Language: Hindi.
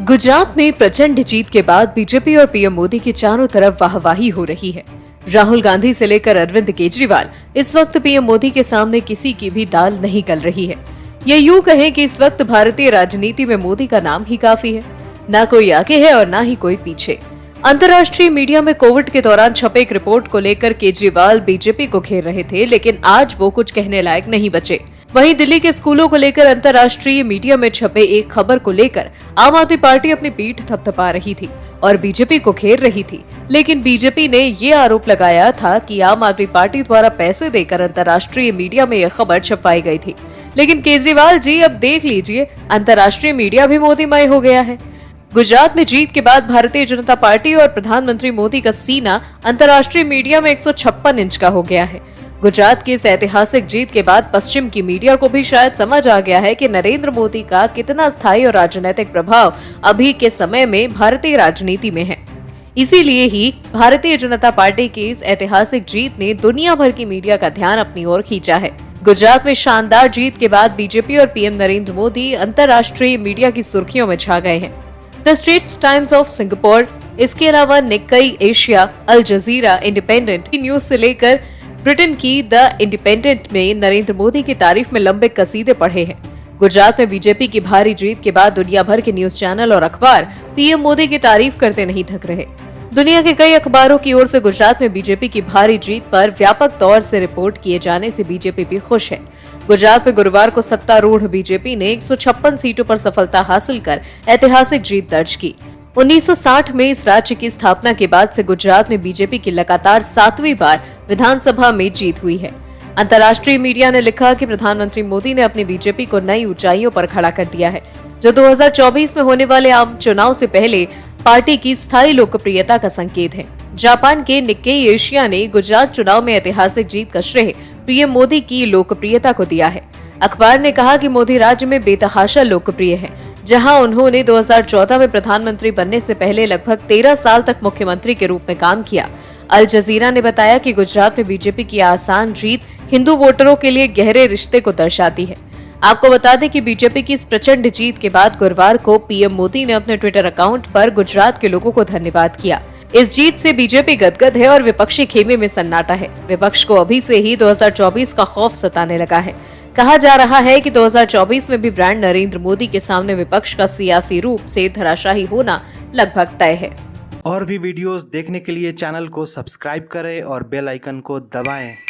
गुजरात में प्रचंड जीत के बाद बीजेपी और पीएम मोदी की चारों तरफ वाहवाही हो रही है। राहुल गांधी से लेकर अरविंद केजरीवाल इस वक्त पीएम मोदी के सामने किसी की भी दाल नहीं गल रही है। ये यूं कहें कि इस वक्त भारतीय राजनीति में मोदी का नाम ही काफी है, ना कोई आगे है और ना ही कोई पीछे। अंतर्राष्ट्रीय मीडिया में कोविड के दौरान छपे एक रिपोर्ट को लेकर केजरीवाल बीजेपी को घेर रहे थे, लेकिन आज वो कुछ कहने लायक नहीं बचे। वहीं दिल्ली के स्कूलों को लेकर अंतर्राष्ट्रीय मीडिया में छपे एक खबर को लेकर आम आदमी पार्टी अपनी पीठ थपथपा रही थी और बीजेपी को घेर रही थी, लेकिन बीजेपी ने ये आरोप लगाया था कि आम आदमी पार्टी द्वारा पैसे देकर अंतर्राष्ट्रीय मीडिया में यह खबर छपाई गई थी। लेकिन केजरीवाल जी, अब देख लीजिए, अंतर्राष्ट्रीय मीडिया भी मोदीमय हो गया है। गुजरात में जीत के बाद भारतीय जनता पार्टी और प्रधानमंत्री मोदी का सीना अंतर्राष्ट्रीय मीडिया में 156 इंच का हो गया है। गुजरात की इस ऐतिहासिक जीत के बाद पश्चिम की मीडिया को भी शायद समझ आ गया है कि नरेंद्र मोदी का कितना स्थायी और राजनीतिक प्रभाव अभी के समय में भारतीय राजनीति में है। इसीलिए ही भारतीय जनता पार्टी की इस ऐतिहासिक जीत ने दुनिया भर की मीडिया का ध्यान अपनी ओर खींचा है। गुजरात में शानदार जीत के बाद बीजेपी और पीएम नरेंद्र मोदी अंतर्राष्ट्रीय मीडिया की सुर्खियों में छा गए हैं। The Straits Times of Singapore, इसके अलावा Nikkei Asia, Al Jazeera, Independent News से लेकर ब्रिटेन की द इंडिपेंडेंट ने नरेंद्र मोदी की तारीफ में लंबे कसीदे पढ़े हैं। गुजरात में बीजेपी की भारी जीत के बाद दुनिया भर के न्यूज चैनल और अखबार पीएम मोदी की तारीफ करते नहीं थक रहे। दुनिया के कई अखबारों की ओर से गुजरात में बीजेपी की भारी जीत पर व्यापक तौर से रिपोर्ट किए जाने से बीजेपी भी खुश है। गुजरात में गुरुवार को सत्तारूढ़ बीजेपी ने 156 सीटों पर सफलता हासिल कर ऐतिहासिक जीत दर्ज की। 1960 में इस राज्य की स्थापना के बाद से गुजरात में बीजेपी की लगातार 7वीं बार विधानसभा में जीत हुई है। अंतर्राष्ट्रीय मीडिया ने लिखा कि प्रधानमंत्री मोदी ने अपनी बीजेपी को नई ऊंचाइयों पर खड़ा कर दिया है, जो 2024 में होने वाले आम चुनाव से पहले पार्टी की स्थायी लोकप्रियता का संकेत है। जापान के निक्केई एशिया ने गुजरात चुनाव में ऐतिहासिक जीत का श्रेय पीएम मोदी की लोकप्रियता को दिया है। अखबार ने कहा कि मोदी राज्य में बेतहाशा लोकप्रिय है, जहां उन्होंने 2014 में प्रधानमंत्री बनने से पहले लगभग 13 साल तक मुख्यमंत्री के रूप में काम किया। अल जजीरा ने बताया कि गुजरात में बीजेपी की आसान जीत हिंदू वोटरों के लिए गहरे रिश्ते को दर्शाती है। आपको बता दें कि बीजेपी की इस प्रचंड जीत के बाद गुरुवार को पीएम मोदी ने अपने ट्विटर अकाउंट पर गुजरात के लोगों को धन्यवाद किया। इस जीत से बीजेपी गदगद है और विपक्षी खेमे में सन्नाटा है। विपक्ष को अभी से ही 2024 का खौफ सताने लगा है। कहा जा रहा है कि 2024 में भी ब्रांड नरेंद्र मोदी के सामने विपक्ष का सियासी रूप से धराशायी होना लगभग तय है। और भी वीडियोस देखने के लिए चैनल को सब्सक्राइब करें और बेल आइकन को दबाएं।